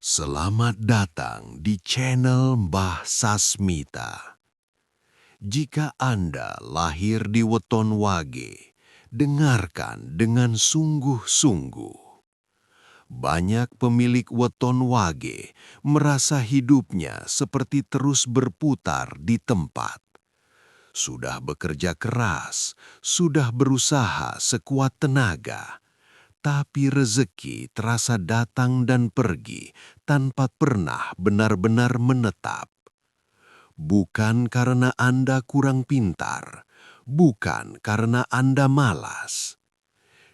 Selamat datang di channel Mbah Sasmita. Jika Anda lahir di Weton Wage, dengarkan dengan sungguh-sungguh. Banyak pemilik Weton Wage merasa hidupnya seperti terus berputar di tempat. Sudah bekerja keras, sudah berusaha sekuat tenaga, tapi rezeki terasa datang dan pergi tanpa pernah benar-benar menetap. Bukan karena Anda kurang pintar, bukan karena Anda malas.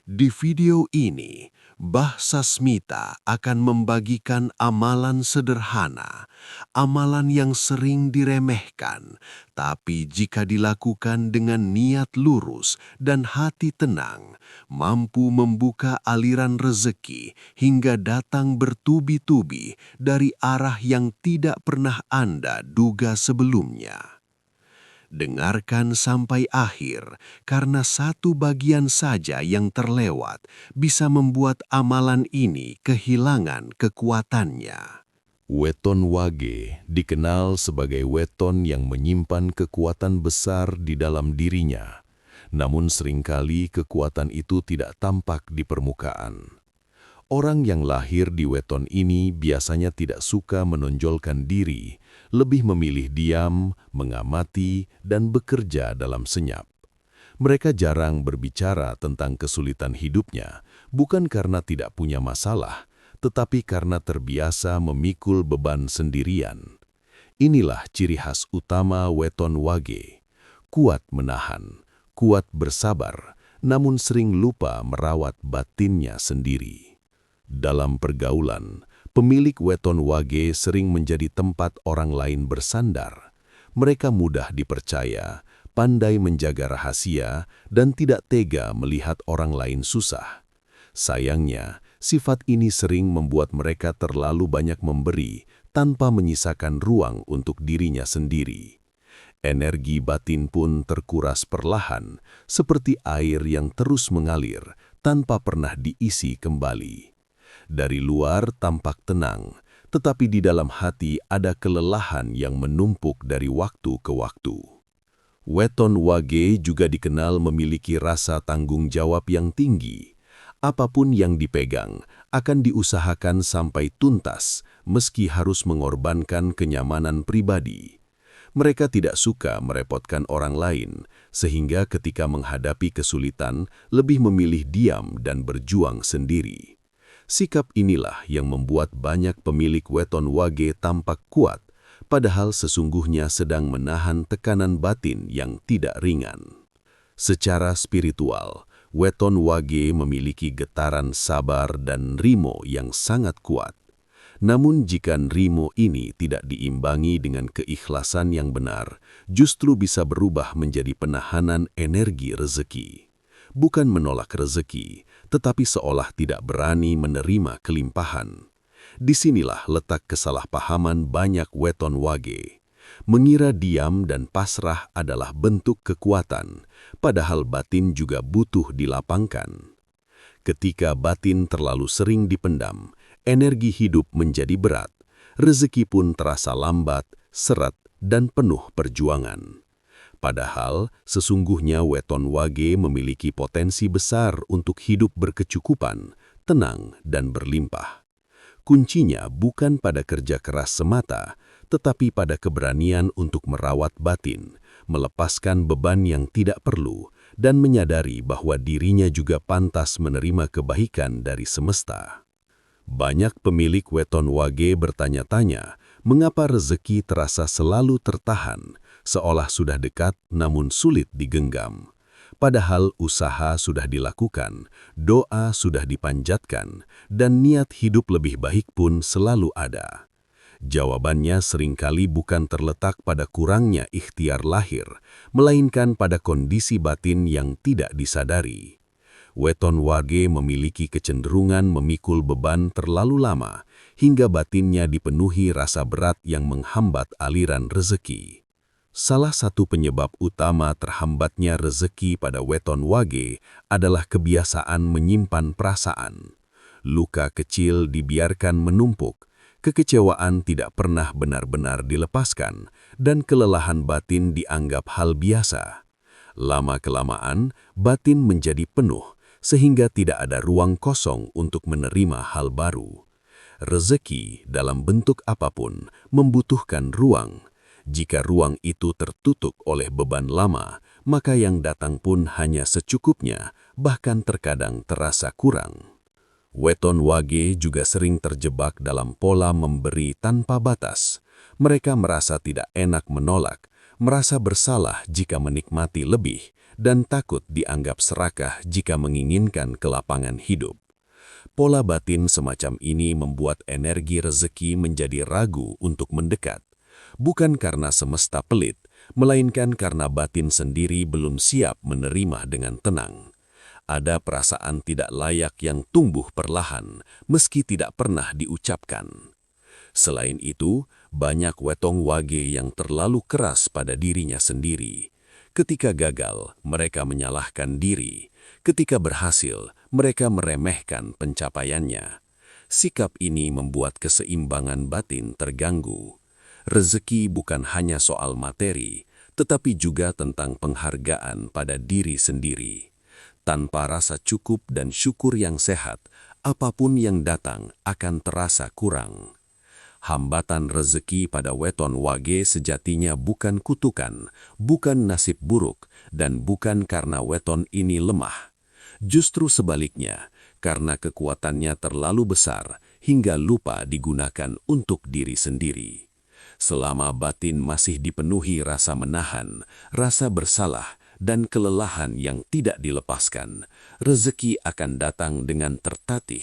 Di video ini, Mbah Sasmita akan membagikan amalan sederhana, amalan yang sering diremehkan, tapi jika dilakukan dengan niat lurus dan hati tenang, mampu membuka aliran rezeki hingga datang bertubi-tubi dari arah yang tidak pernah Anda duga sebelumnya. Dengarkan sampai akhir, karena satu bagian saja yang terlewat bisa membuat amalan ini kehilangan kekuatannya. Weton Wage dikenal sebagai weton yang menyimpan kekuatan besar di dalam dirinya, namun seringkali kekuatan itu tidak tampak di permukaan. Orang yang lahir di weton ini biasanya tidak suka menonjolkan diri, lebih memilih diam, mengamati, dan bekerja dalam senyap. Mereka jarang berbicara tentang kesulitan hidupnya, bukan karena tidak punya masalah, tetapi karena terbiasa memikul beban sendirian. Inilah ciri khas utama weton Wage: kuat menahan, kuat bersabar, namun sering lupa merawat batinnya sendiri. Dalam pergaulan, pemilik weton Wage sering menjadi tempat orang lain bersandar. Mereka mudah dipercaya, pandai menjaga rahasia, dan tidak tega melihat orang lain susah. Sayangnya, sifat ini sering membuat mereka terlalu banyak memberi tanpa menyisakan ruang untuk dirinya sendiri. Energi batin pun terkuras perlahan, seperti air yang terus mengalir tanpa pernah diisi kembali. Dari luar tampak tenang, tetapi di dalam hati ada kelelahan yang menumpuk dari waktu ke waktu. Weton Wage juga dikenal memiliki rasa tanggung jawab yang tinggi. Apapun yang dipegang akan diusahakan sampai tuntas, meski harus mengorbankan kenyamanan pribadi. Mereka tidak suka merepotkan orang lain, sehingga ketika menghadapi kesulitan lebih memilih diam dan berjuang sendiri. Sikap inilah yang membuat banyak pemilik weton Wage tampak kuat, padahal sesungguhnya sedang menahan tekanan batin yang tidak ringan. Secara spiritual, weton Wage memiliki getaran sabar dan nrimo yang sangat kuat. Namun jika nrimo ini tidak diimbangi dengan keikhlasan yang benar, justru bisa berubah menjadi penahanan energi rezeki. Bukan menolak rezeki, tetapi seolah tidak berani menerima kelimpahan. Disinilah letak kesalahpahaman banyak weton Wage. Mengira diam dan pasrah adalah bentuk kekuatan, padahal batin juga butuh dilapangkan. Ketika batin terlalu sering dipendam, energi hidup menjadi berat, rezeki pun terasa lambat, seret, dan penuh perjuangan. Padahal, sesungguhnya weton Wage memiliki potensi besar untuk hidup berkecukupan, tenang, dan berlimpah. Kuncinya bukan pada kerja keras semata, tetapi pada keberanian untuk merawat batin, melepaskan beban yang tidak perlu, dan menyadari bahwa dirinya juga pantas menerima kebaikan dari semesta. Banyak pemilik weton Wage bertanya-tanya, mengapa rezeki terasa selalu tertahan, seolah sudah dekat namun sulit digenggam. Padahal usaha sudah dilakukan, doa sudah dipanjatkan, dan niat hidup lebih baik pun selalu ada. Jawabannya seringkali bukan terletak pada kurangnya ikhtiar lahir, melainkan pada kondisi batin yang tidak disadari. Weton Wage memiliki kecenderungan memikul beban terlalu lama, hingga batinnya dipenuhi rasa berat yang menghambat aliran rezeki. Salah satu penyebab utama terhambatnya rezeki pada weton Wage adalah kebiasaan menyimpan perasaan. Luka kecil dibiarkan menumpuk, Kekecewaan tidak pernah benar-benar dilepaskan, dan kelelahan batin dianggap hal biasa. Lama-kelamaan, batin menjadi penuh, sehingga tidak ada ruang kosong untuk menerima hal baru. Rezeki dalam bentuk apapun membutuhkan ruang. Jika ruang itu tertutup oleh beban lama, maka yang datang pun hanya secukupnya, bahkan terkadang terasa kurang. Weton Wage juga sering terjebak dalam pola memberi tanpa batas. Mereka merasa tidak enak menolak, merasa bersalah jika menikmati lebih, dan takut dianggap serakah jika menginginkan kelapangan hidup. Pola batin semacam ini membuat energi rezeki menjadi ragu untuk mendekat, bukan karena semesta pelit, melainkan karena batin sendiri belum siap menerima dengan tenang. Ada perasaan tidak layak yang tumbuh perlahan, meski tidak pernah diucapkan. Selain itu, banyak Wetong Wage yang terlalu keras pada dirinya sendiri. Ketika gagal, mereka menyalahkan diri. Ketika berhasil, mereka meremehkan pencapaiannya. Sikap ini membuat keseimbangan batin terganggu. Rezeki bukan hanya soal materi, tetapi juga tentang penghargaan pada diri sendiri. Tanpa rasa cukup dan syukur yang sehat, apapun yang datang akan terasa kurang. Hambatan rezeki pada Weton Wage sejatinya bukan kutukan, bukan nasib buruk, dan bukan karena weton ini lemah. Justru sebaliknya, karena kekuatannya terlalu besar hingga lupa digunakan untuk diri sendiri. Selama batin masih dipenuhi rasa menahan, rasa bersalah, dan kelelahan yang tidak dilepaskan, rezeki akan datang dengan tertatih.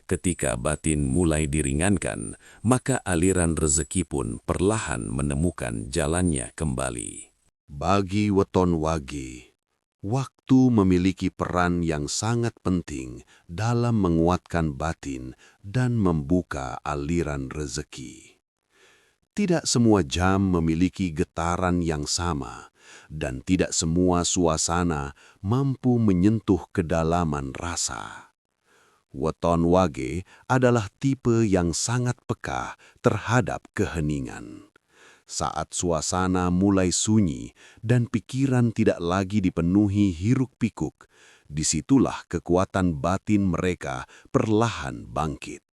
Ketika batin mulai diringankan, maka aliran rezeki pun perlahan menemukan jalannya kembali. Bagi Weton Wage, waktu memiliki peran yang sangat penting dalam menguatkan batin dan membuka aliran rezeki. Tidak semua jam memiliki getaran yang sama, dan tidak semua suasana mampu menyentuh kedalaman rasa. Weton Wage adalah tipe yang sangat peka terhadap keheningan. Saat suasana mulai sunyi dan pikiran tidak lagi dipenuhi hiruk-pikuk, disitulah kekuatan batin mereka perlahan bangkit.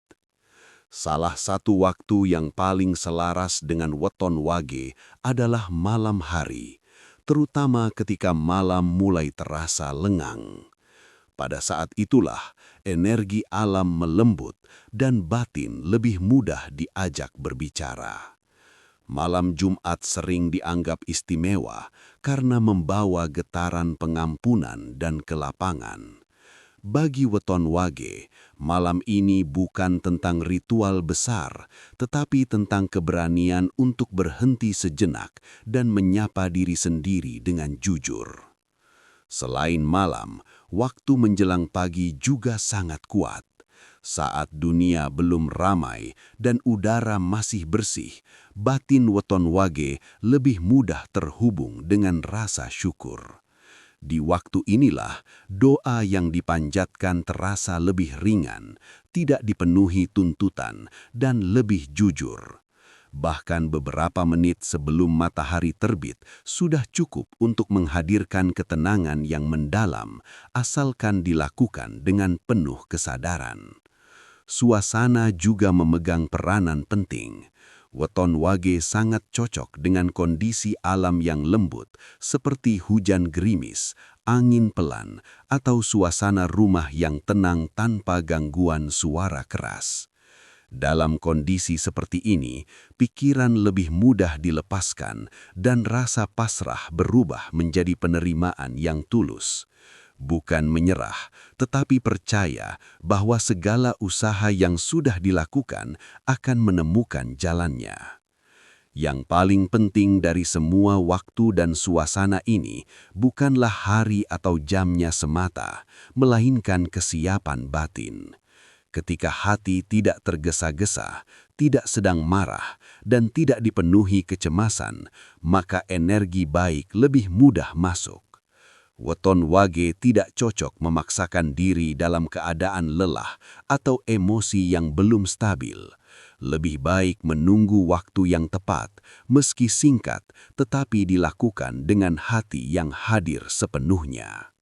Salah satu waktu yang paling selaras dengan Weton Wage adalah malam hari, terutama ketika malam mulai terasa lengang. Pada saat itulah energi alam melembut dan batin lebih mudah diajak berbicara. Malam Jumat sering dianggap istimewa karena membawa getaran pengampunan dan kelapangan. Bagi Weton Wage, malam ini bukan tentang ritual besar, tetapi tentang keberanian untuk berhenti sejenak dan menyapa diri sendiri dengan jujur. Selain malam, waktu menjelang pagi juga sangat kuat. Saat dunia belum ramai dan udara masih bersih, batin Weton Wage lebih mudah terhubung dengan rasa syukur. Di waktu inilah, doa yang dipanjatkan terasa lebih ringan, tidak dipenuhi tuntutan, dan lebih jujur. Bahkan beberapa menit sebelum matahari terbit sudah cukup untuk menghadirkan ketenangan yang mendalam, asalkan dilakukan dengan penuh kesadaran. Suasana juga memegang peranan penting. Weton Wage sangat cocok dengan kondisi alam yang lembut, seperti hujan gerimis, angin pelan, atau suasana rumah yang tenang tanpa gangguan suara keras. Dalam kondisi seperti ini, pikiran lebih mudah dilepaskan dan rasa pasrah berubah menjadi penerimaan yang tulus. Bukan menyerah, tetapi percaya bahwa segala usaha yang sudah dilakukan akan menemukan jalannya. Yang paling penting dari semua waktu dan suasana ini bukanlah hari atau jamnya semata, melainkan kesiapan batin. Ketika hati tidak tergesa-gesa, tidak sedang marah, dan tidak dipenuhi kecemasan, maka energi baik lebih mudah masuk. Weton Wage tidak cocok memaksakan diri dalam keadaan lelah atau emosi yang belum stabil. Lebih baik menunggu waktu yang tepat, meski singkat, tetapi dilakukan dengan hati yang hadir sepenuhnya.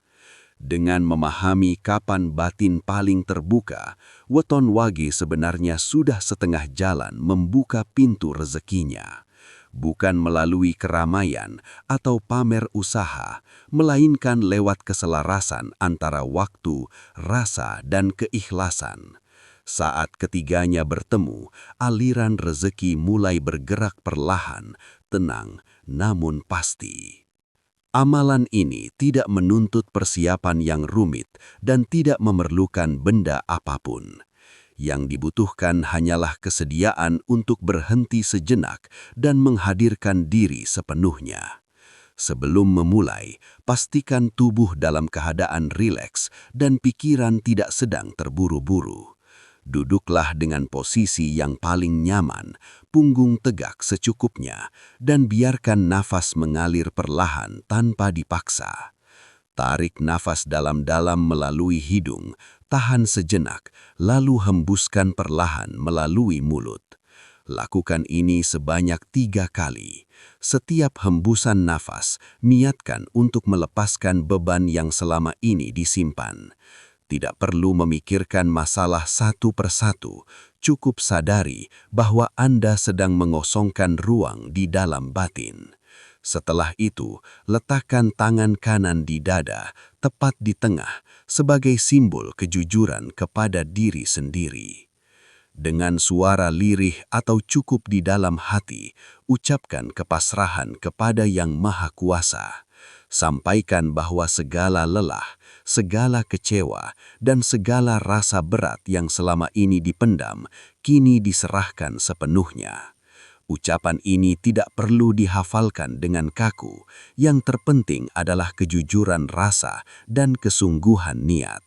Dengan memahami kapan batin paling terbuka, Weton Wage sebenarnya sudah setengah jalan membuka pintu rezekinya. Bukan melalui keramaian atau pamer usaha, melainkan lewat keselarasan antara waktu, rasa, dan keikhlasan. Saat ketiganya bertemu, aliran rezeki mulai bergerak perlahan, tenang, namun pasti. Amalan ini tidak menuntut persiapan yang rumit dan tidak memerlukan benda apapun. Yang dibutuhkan hanyalah kesediaan untuk berhenti sejenak dan menghadirkan diri sepenuhnya. Sebelum memulai, pastikan tubuh dalam keadaan rileks dan pikiran tidak sedang terburu-buru. Duduklah dengan posisi yang paling nyaman, punggung tegak secukupnya, dan biarkan nafas mengalir perlahan tanpa dipaksa. Tarik nafas dalam-dalam melalui hidung, tahan sejenak, lalu hembuskan perlahan melalui mulut. Lakukan ini sebanyak 3 kali. Setiap hembusan nafas, niatkan untuk melepaskan beban yang selama ini disimpan. Tidak perlu memikirkan masalah satu persatu, cukup sadari bahwa Anda sedang mengosongkan ruang di dalam batin. Setelah itu, letakkan tangan kanan di dada, tepat di tengah, sebagai simbol kejujuran kepada diri sendiri. Dengan suara lirih atau cukup di dalam hati, ucapkan kepasrahan kepada Yang Maha Kuasa. Sampaikan bahwa segala lelah, segala kecewa, dan segala rasa berat yang selama ini dipendam, kini diserahkan sepenuhnya. Ucapan ini tidak perlu dihafalkan dengan kaku, yang terpenting adalah kejujuran rasa dan kesungguhan niat.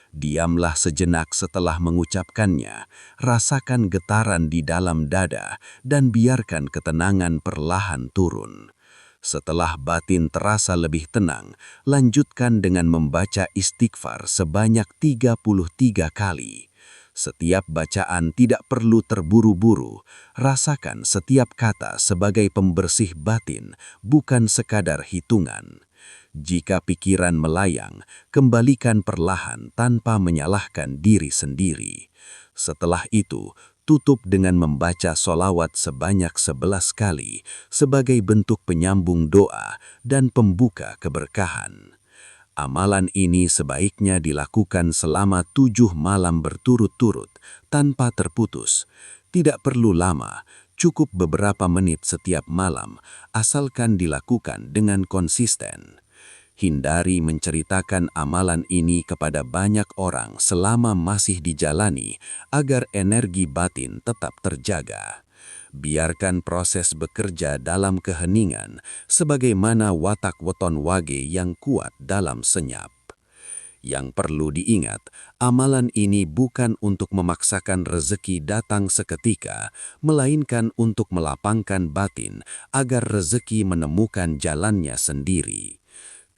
Diamlah sejenak setelah mengucapkannya, rasakan getaran di dalam dada, dan biarkan ketenangan perlahan turun. Setelah batin terasa lebih tenang, lanjutkan dengan membaca istighfar sebanyak 33 kali. Setiap bacaan tidak perlu terburu-buru, rasakan setiap kata sebagai pembersih batin, bukan sekadar hitungan. Jika pikiran melayang, kembalikan perlahan tanpa menyalahkan diri sendiri. Setelah itu, tutup dengan membaca solawat sebanyak 11 kali sebagai bentuk penyambung doa dan pembuka keberkahan. Amalan ini sebaiknya dilakukan selama 7 malam berturut-turut tanpa terputus. Tidak perlu lama, cukup beberapa menit setiap malam, asalkan dilakukan dengan konsisten. Hindari menceritakan amalan ini kepada banyak orang selama masih dijalani agar energi batin tetap terjaga. Biarkan proses bekerja dalam keheningan sebagaimana watak Weton Wage yang kuat dalam senyap. Yang perlu diingat, amalan ini bukan untuk memaksakan rezeki datang seketika, melainkan untuk melapangkan batin agar rezeki menemukan jalannya sendiri.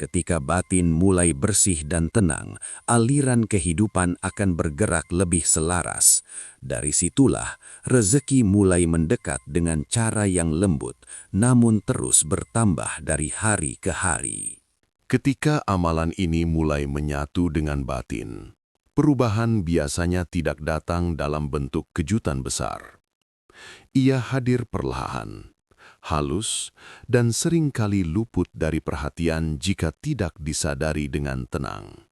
Ketika batin mulai bersih dan tenang, aliran kehidupan akan bergerak lebih selaras. Dari situlah, rezeki mulai mendekat dengan cara yang lembut, namun terus bertambah dari hari ke hari. Ketika amalan ini mulai menyatu dengan batin, perubahan biasanya tidak datang dalam bentuk kejutan besar. Ia hadir perlahan, halus, dan seringkali luput dari perhatian jika tidak disadari dengan tenang.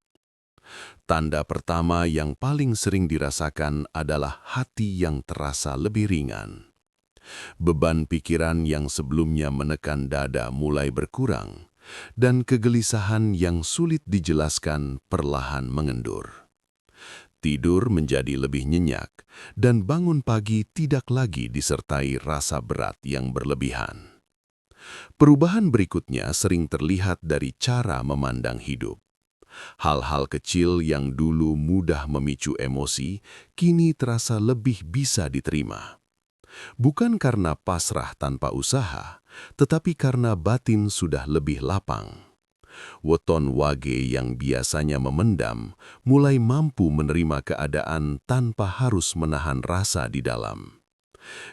Tanda pertama yang paling sering dirasakan adalah hati yang terasa lebih ringan. Beban pikiran yang sebelumnya menekan dada mulai berkurang, dan kegelisahan yang sulit dijelaskan perlahan mengendur. Tidur menjadi lebih nyenyak, dan bangun pagi tidak lagi disertai rasa berat yang berlebihan. Perubahan berikutnya sering terlihat dari cara memandang hidup. Hal-hal kecil yang dulu mudah memicu emosi, kini terasa lebih bisa diterima. Bukan karena pasrah tanpa usaha, tetapi karena batin sudah lebih lapang. Weton Wage yang biasanya memendam, mulai mampu menerima keadaan tanpa harus menahan rasa di dalam.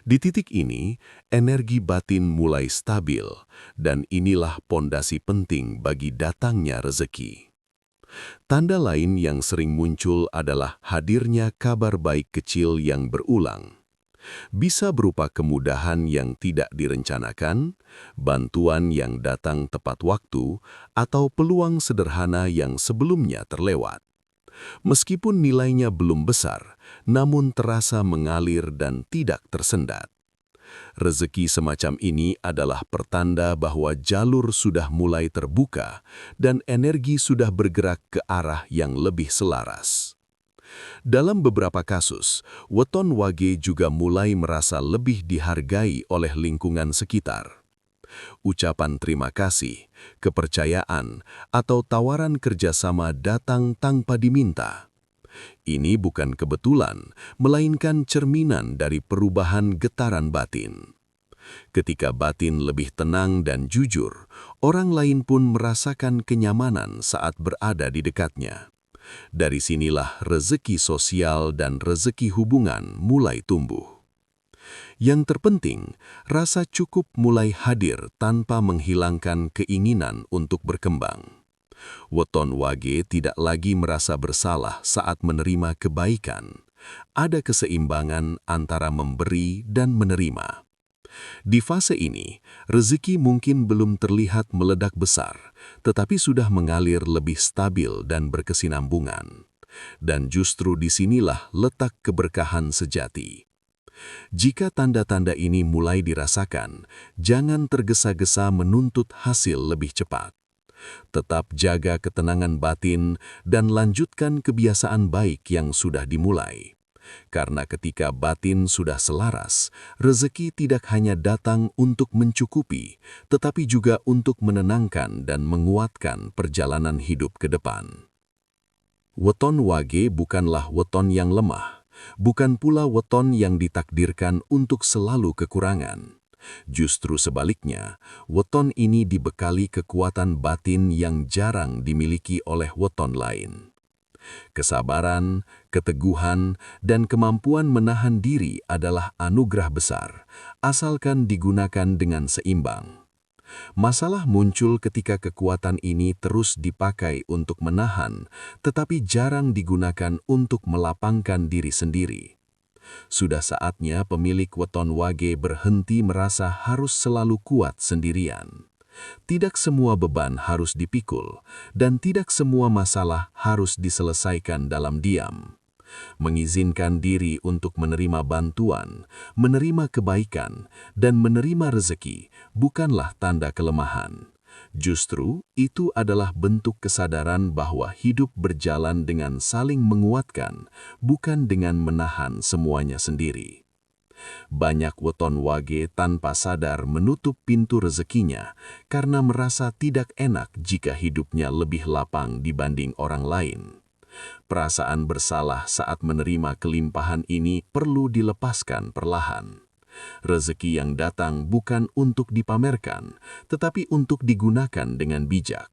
Di titik ini, energi batin mulai stabil, dan inilah pondasi penting bagi datangnya rezeki. Tanda lain yang sering muncul adalah hadirnya kabar baik kecil yang berulang. Bisa berupa kemudahan yang tidak direncanakan, bantuan yang datang tepat waktu, atau peluang sederhana yang sebelumnya terlewat. Meskipun nilainya belum besar, namun terasa mengalir dan tidak tersendat. Rezeki semacam ini adalah pertanda bahwa jalur sudah mulai terbuka dan energi sudah bergerak ke arah yang lebih selaras. Dalam beberapa kasus, weton wage juga mulai merasa lebih dihargai oleh lingkungan sekitar. Ucapan terima kasih, kepercayaan, atau tawaran kerjasama datang tanpa diminta. Ini bukan kebetulan, melainkan cerminan dari perubahan getaran batin. Ketika batin lebih tenang dan jujur, orang lain pun merasakan kenyamanan saat berada di dekatnya. Dari sinilah rezeki sosial dan rezeki hubungan mulai tumbuh. Yang terpenting, rasa cukup mulai hadir tanpa menghilangkan keinginan untuk berkembang. Weton wage tidak lagi merasa bersalah saat menerima kebaikan. Ada keseimbangan antara memberi dan menerima. Di fase ini, rezeki mungkin belum terlihat meledak besar, tetapi sudah mengalir lebih stabil dan berkesinambungan. Dan justru disinilah letak keberkahan sejati. Jika tanda-tanda ini mulai dirasakan, jangan tergesa-gesa menuntut hasil lebih cepat. Tetap jaga ketenangan batin dan lanjutkan kebiasaan baik yang sudah dimulai. Karena ketika batin sudah selaras, rezeki tidak hanya datang untuk mencukupi, tetapi juga untuk menenangkan dan menguatkan perjalanan hidup ke depan. Weton wage bukanlah weton yang lemah, bukan pula weton yang ditakdirkan untuk selalu kekurangan. Justru sebaliknya, weton ini dibekali kekuatan batin yang jarang dimiliki oleh weton lain. Kesabaran, keteguhan, dan kemampuan menahan diri adalah anugerah besar, asalkan digunakan dengan seimbang. Masalah muncul ketika kekuatan ini terus dipakai untuk menahan, tetapi jarang digunakan untuk melapangkan diri sendiri. Sudah saatnya pemilik weton wage berhenti merasa harus selalu kuat sendirian. Tidak semua beban harus dipikul, dan tidak semua masalah harus diselesaikan dalam diam. Mengizinkan diri untuk menerima bantuan, menerima kebaikan, dan menerima rezeki bukanlah tanda kelemahan. Justru itu adalah bentuk kesadaran bahwa hidup berjalan dengan saling menguatkan, bukan dengan menahan semuanya sendiri. Banyak weton wage tanpa sadar menutup pintu rezekinya karena merasa tidak enak jika hidupnya lebih lapang dibanding orang lain. Perasaan bersalah saat menerima kelimpahan ini perlu dilepaskan perlahan. Rezeki yang datang bukan untuk dipamerkan, tetapi untuk digunakan dengan bijak.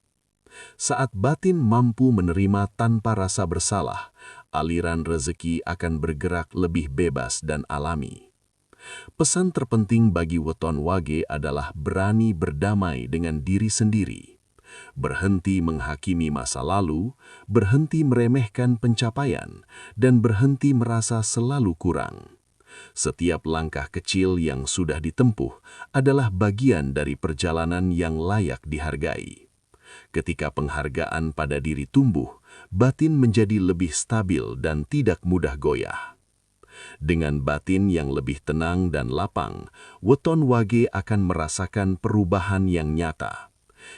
Saat batin mampu menerima tanpa rasa bersalah, aliran rezeki akan bergerak lebih bebas dan alami. Pesan terpenting bagi weton wage adalah berani berdamai dengan diri sendiri. Berhenti menghakimi masa lalu, berhenti meremehkan pencapaian, dan berhenti merasa selalu kurang. Setiap langkah kecil yang sudah ditempuh adalah bagian dari perjalanan yang layak dihargai. Ketika penghargaan pada diri tumbuh, batin menjadi lebih stabil dan tidak mudah goyah. Dengan batin yang lebih tenang dan lapang, weton wage akan merasakan perubahan yang nyata.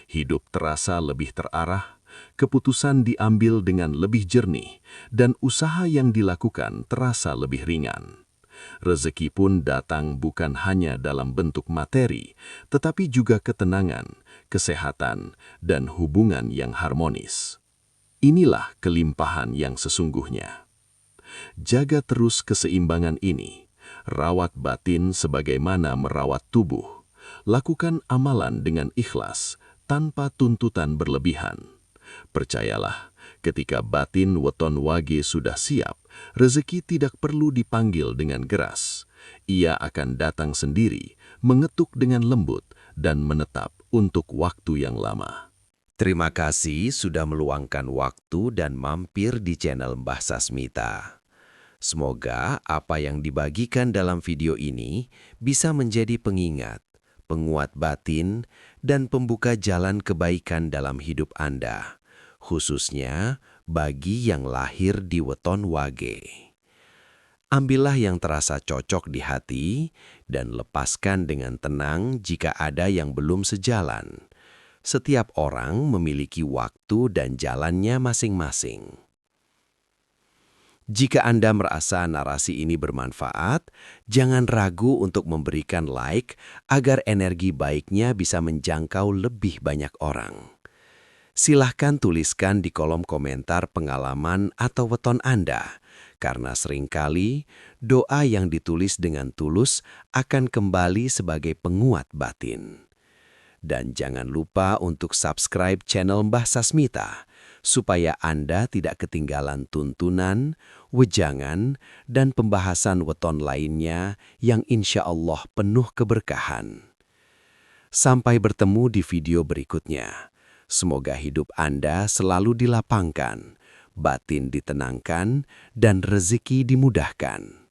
Hidup terasa lebih terarah, keputusan diambil dengan lebih jernih, dan usaha yang dilakukan terasa lebih ringan. Rezeki pun datang bukan hanya dalam bentuk materi, tetapi juga ketenangan, kesehatan, dan hubungan yang harmonis. Inilah kelimpahan yang sesungguhnya. Jaga terus keseimbangan ini. Rawat batin sebagaimana merawat tubuh. Lakukan amalan dengan ikhlas, tanpa tuntutan berlebihan. Percayalah, ketika batin weton wage sudah siap, rezeki tidak perlu dipanggil dengan geras. ia akan datang sendiri, mengetuk dengan lembut, dan menetap untuk waktu yang lama. Terima kasih sudah meluangkan waktu dan mampir di channel Mbah Sasmita. Semoga apa yang dibagikan dalam video ini bisa menjadi pengingat, penguat batin, dan pembuka jalan kebaikan dalam hidup Anda, khususnya bagi yang lahir di weton Wage. Ambillah yang terasa cocok di hati dan lepaskan dengan tenang jika ada yang belum sejalan. Setiap orang memiliki waktu dan jalannya masing-masing. Jika Anda merasa narasi ini bermanfaat, jangan ragu untuk memberikan like agar energi baiknya bisa menjangkau lebih banyak orang. Silahkan tuliskan di kolom komentar pengalaman atau weton Anda, karena seringkali doa yang ditulis dengan tulus akan kembali sebagai penguat batin. Dan jangan lupa untuk subscribe channel Mbah Sasmita, supaya Anda tidak ketinggalan tuntunan, wejangan, dan pembahasan weton lainnya yang insya Allah penuh keberkahan. Sampai bertemu di video berikutnya. Semoga hidup Anda selalu dilapangkan, batin ditenangkan, dan rezeki dimudahkan.